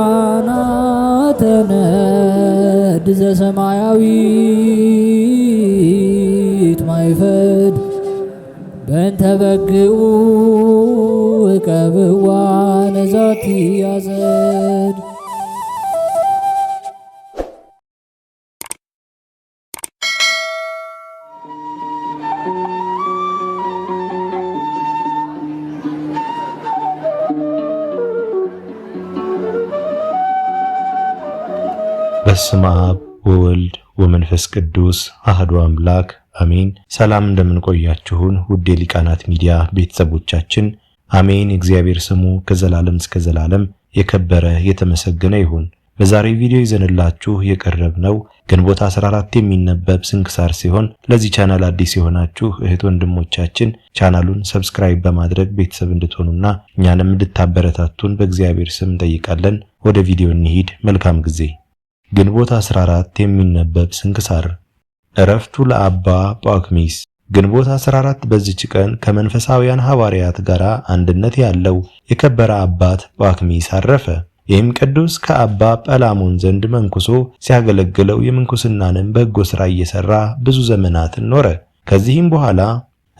ሊቃናተ ነድ ዘሰማያዊት ማይፈድ በእንተ በግዑ እቀብዋ ነዛቲ ያዘድ። በስመ አብ ወወልድ ወመንፈስ ቅዱስ አሐዱ አምላክ አሜን። ሰላም እንደምንቆያችሁን ውድ የሊቃናት ሚዲያ ቤተሰቦቻችን፣ አሜን። እግዚአብሔር ስሙ ከዘላለም እስከ ዘላለም የከበረ የተመሰገነ ይሁን። በዛሬው ቪዲዮ ይዘንላችሁ የቀረብነው ግንቦት 14 የሚነበብ ስንክሳር ሲሆን ለዚህ ቻናል አዲስ የሆናችሁ እህት ወንድሞቻችን ቻናሉን ሰብስክራይብ በማድረግ ቤተሰብ እንድትሆኑና እኛንም እንድታበረታቱን በእግዚአብሔር ስም እንጠይቃለን። ወደ ቪዲዮ እንሂድ። መልካም ጊዜ። ግንቦት 14 የሚነበብ ስንክሳር። ዕረፍቱ ለአባ ጳኩሚስ። ግንቦት 14 በዚች ቀን ከመንፈሳውያን ሐዋርያት ጋር አንድነት ያለው የከበረ አባት ጳኩሚስ አረፈ። ይህም ቅዱስ ከአባ ጰላሞን ዘንድ መንኩሶ ሲያገለግለው የምንኩስናንም በጎ ሥራ እየሰራ ብዙ ዘመናትን ኖረ። ከዚህም በኋላ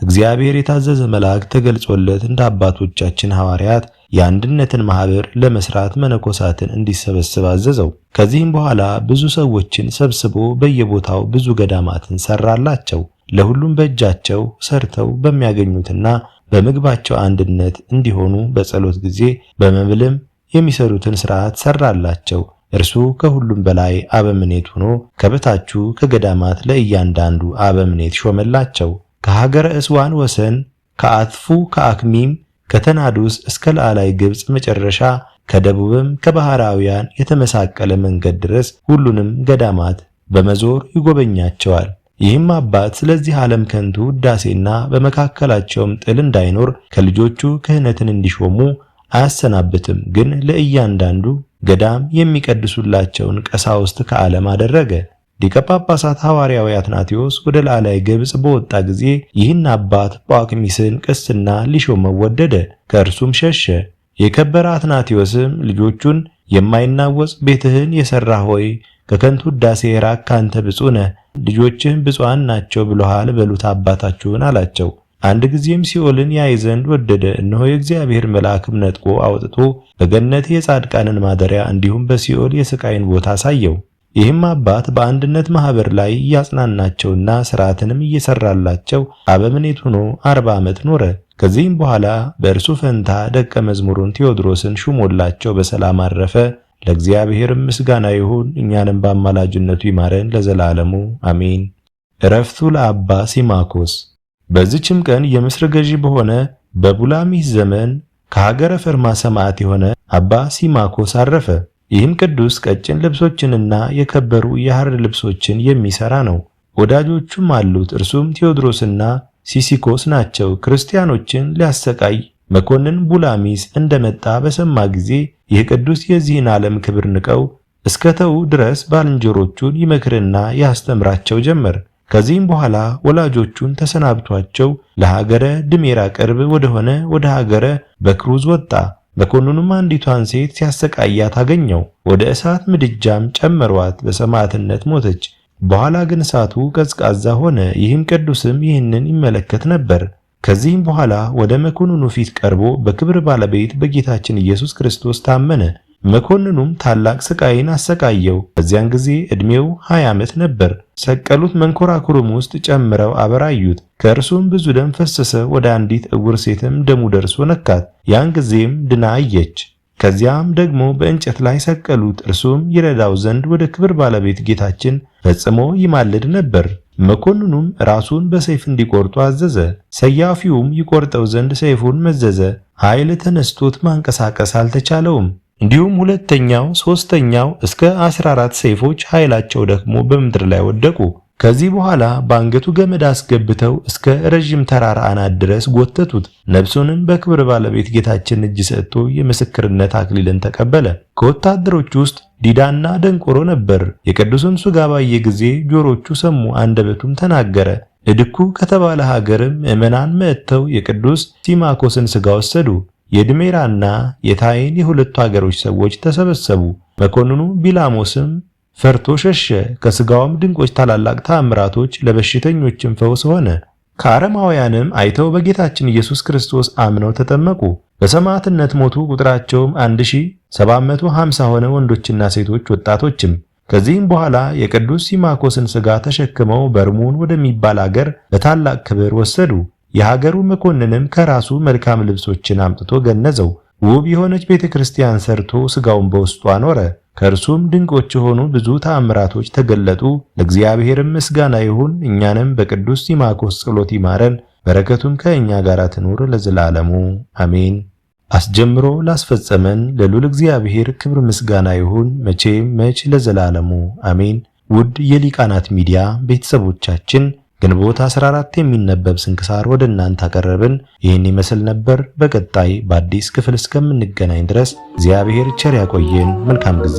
እግዚአብሔር የታዘዘ መልአክ ተገልጾለት እንደ አባቶቻችን ሐዋርያት የአንድነትን ማህበር ለመስራት መነኮሳትን እንዲሰበስብ አዘዘው። ከዚህም በኋላ ብዙ ሰዎችን ሰብስቦ በየቦታው ብዙ ገዳማትን ሰራላቸው። ለሁሉም በእጃቸው ሰርተው በሚያገኙትና በምግባቸው አንድነት እንዲሆኑ በጸሎት ጊዜ በመብልም የሚሰሩትን ሥርዓት ሰራላቸው። እርሱ ከሁሉም በላይ አበምኔት ሆኖ ከበታቹ ከገዳማት ለእያንዳንዱ አበምኔት ሾመላቸው። ከሀገረ እስዋን ወሰን ከአጥፉ ከአክሚም ከተናዱስ እስከ ላዕላይ ግብጽ መጨረሻ ከደቡብም ከባህራውያን የተመሳቀለ መንገድ ድረስ ሁሉንም ገዳማት በመዞር ይጎበኛቸዋል። ይህም አባት ስለዚህ ዓለም ከንቱ ውዳሴና በመካከላቸውም ጥል እንዳይኖር ከልጆቹ ክህነትን እንዲሾሙ አያሰናብትም። ግን ለእያንዳንዱ ገዳም የሚቀድሱላቸውን ቀሳውስት ከዓለም አደረገ። ሊቀ ጳጳሳት ሐዋርያው አትናቴዎስ ወደ ላዕላይ ግብጽ በወጣ ጊዜ ይህን አባት ጳኩሚስን ቅስና ሊሾመው ወደደ። ከእርሱም ሸሸ። የከበረ አትናቴዎስም ልጆቹን የማይናወጽ ቤትህን የሠራህ ሆይ ከከንቱ ውዳሴ ራቅ፣ ካንተ ብፁዕ ነህ፣ ልጆችህም ብፁዓን ናቸው ብሎሃል በሉት አባታችሁን አላቸው። አንድ ጊዜም ሲኦልን ያይ ዘንድ ወደደ። እነሆ የእግዚአብሔር መልአክም ነጥቆ አውጥቶ በገነት የጻድቃንን ማደሪያ እንዲሁም በሲኦል የሥቃይን ቦታ አሳየው። ይህም አባት በአንድነት ማህበር ላይ እያጽናናቸውና ሥርዓትንም እየሰራላቸው አበምኔት ሆኖ 40 ዓመት ኖረ። ከዚህም በኋላ በእርሱ ፈንታ ደቀ መዝሙሩን ቴዎድሮስን ሹሞላቸው በሰላም አረፈ። ለእግዚአብሔርም ምስጋና ይሁን፣ እኛንም በአማላጅነቱ ይማረን ለዘላለሙ አሜን። ዕረፍቱ ለአባ ሲማኮስ። በዚችም ቀን የምስር ገዢ በሆነ በቡላሚስ ዘመን ከሀገረ ፈርማ ሰማዕት የሆነ አባ ሲማኮስ አረፈ። ይህም ቅዱስ ቀጭን ልብሶችንና የከበሩ የሐር ልብሶችን የሚሰራ ነው። ወዳጆቹም አሉት። እርሱም ቴዎድሮስና ሲሲኮስ ናቸው። ክርስቲያኖችን ሊያሰቃይ መኮንን ቡላሚስ እንደመጣ በሰማ ጊዜ ይህ ቅዱስ የዚህን ዓለም ክብር ንቀው እስከተው ድረስ ባልንጀሮቹን ይመክርና ያስተምራቸው ጀመር። ከዚህም በኋላ ወላጆቹን ተሰናብቷቸው ለሀገረ ድሜራ ቅርብ ወደሆነ ወደ ሀገረ በክሩዝ ወጣ። መኮንኑም አንዲቷን ሴት ሲያሰቃያት አገኘው። ወደ እሳት ምድጃም ጨመሯት፣ በሰማዕትነት ሞተች። በኋላ ግን እሳቱ ቀዝቃዛ ሆነ። ይህም ቅዱስም ይህንን ይመለከት ነበር። ከዚህም በኋላ ወደ መኮንኑ ፊት ቀርቦ በክብር ባለቤት በጌታችን ኢየሱስ ክርስቶስ ታመነ። መኮንኑም ታላቅ ስቃይን አሰቃየው። በዚያን ጊዜ ዕድሜው 20 ዓመት ነበር። ሰቀሉት፣ መንኮራኩሩም ውስጥ ጨምረው አበራዩት። ከእርሱም ብዙ ደም ፈሰሰ። ወደ አንዲት ዕውር ሴትም ደሙ ደርሶ ነካት። ያን ጊዜም ድና አየች። ከዚያም ደግሞ በእንጨት ላይ ሰቀሉት። እርሱም ይረዳው ዘንድ ወደ ክብር ባለቤት ጌታችን ፈጽሞ ይማልድ ነበር። መኮንኑም ራሱን በሰይፍ እንዲቆርጡ አዘዘ። ሰያፊውም ይቆርጠው ዘንድ ሰይፉን መዘዘ። ኃይል ተነስቶት ማንቀሳቀስ አልተቻለውም። እንዲሁም ሁለተኛው፣ ሶስተኛው እስከ 14 ሰይፎች ኃይላቸው ደግሞ በምድር ላይ ወደቁ። ከዚህ በኋላ በአንገቱ ገመድ አስገብተው እስከ ረጅም ተራራ አናት ድረስ ጎተቱት። ነፍሱንም በክብር ባለቤት ጌታችን እጅ ሰጥቶ የምስክርነት አክሊልን ተቀበለ። ከወታደሮች ውስጥ ዲዳና ደንቆሮ ነበር። የቅዱስን ሥጋ ባየ ጊዜ ጆሮቹ ሰሙ፣ አንደበቱም ተናገረ። እድኩ ከተባለ ሀገርም ምዕመናን መጥተው የቅዱስ ሲማኮስን ሥጋ ወሰዱ። የድሜራና የታይን የሁለቱ አገሮች ሰዎች ተሰበሰቡ። መኮንኑ ቢላሞስም ፈርቶ ሸሸ። ከስጋውም ድንቆች ታላላቅ ተአምራቶች ለበሽተኞችም ፈውስ ሆነ። ከአረማውያንም አይተው በጌታችን ኢየሱስ ክርስቶስ አምነው ተጠመቁ። በሰማዕትነት ሞቱ። ቁጥራቸውም 1750 ሆነ፣ ወንዶችና ሴቶች ወጣቶችም። ከዚህም በኋላ የቅዱስ ሲማኮስን ሥጋ ተሸክመው በርሙን ወደሚባል አገር በታላቅ ክብር ወሰዱ። የሀገሩ መኮንንም ከራሱ መልካም ልብሶችን አምጥቶ ገነዘው። ውብ የሆነች ቤተክርስቲያን ሰርቶ ሥጋውን በውስጡ አኖረ። ከእርሱም ድንቆች የሆኑ ብዙ ተአምራቶች ተገለጡ። ለእግዚአብሔርም ምስጋና ይሁን። እኛንም በቅዱስ ሲማኮስ ጸሎት ይማረን፣ በረከቱም ከእኛ ጋር ትኑር ለዘላለሙ አሜን። አስጀምሮ ላስፈጸመን ለልዑል እግዚአብሔር ክብር ምስጋና ይሁን መቼ ለዘላለሙ አሜን። ውድ የሊቃናት ሚዲያ ቤተሰቦቻችን ግንቦት 14 የሚነበብ ስንክሳር ወደ እናንተ አቀረብን። ይህን ይመስል ነበር። በቀጣይ በአዲስ ክፍል እስከምንገናኝ ድረስ እግዚአብሔር ቸር ያቆየን። መልካም ጊዜ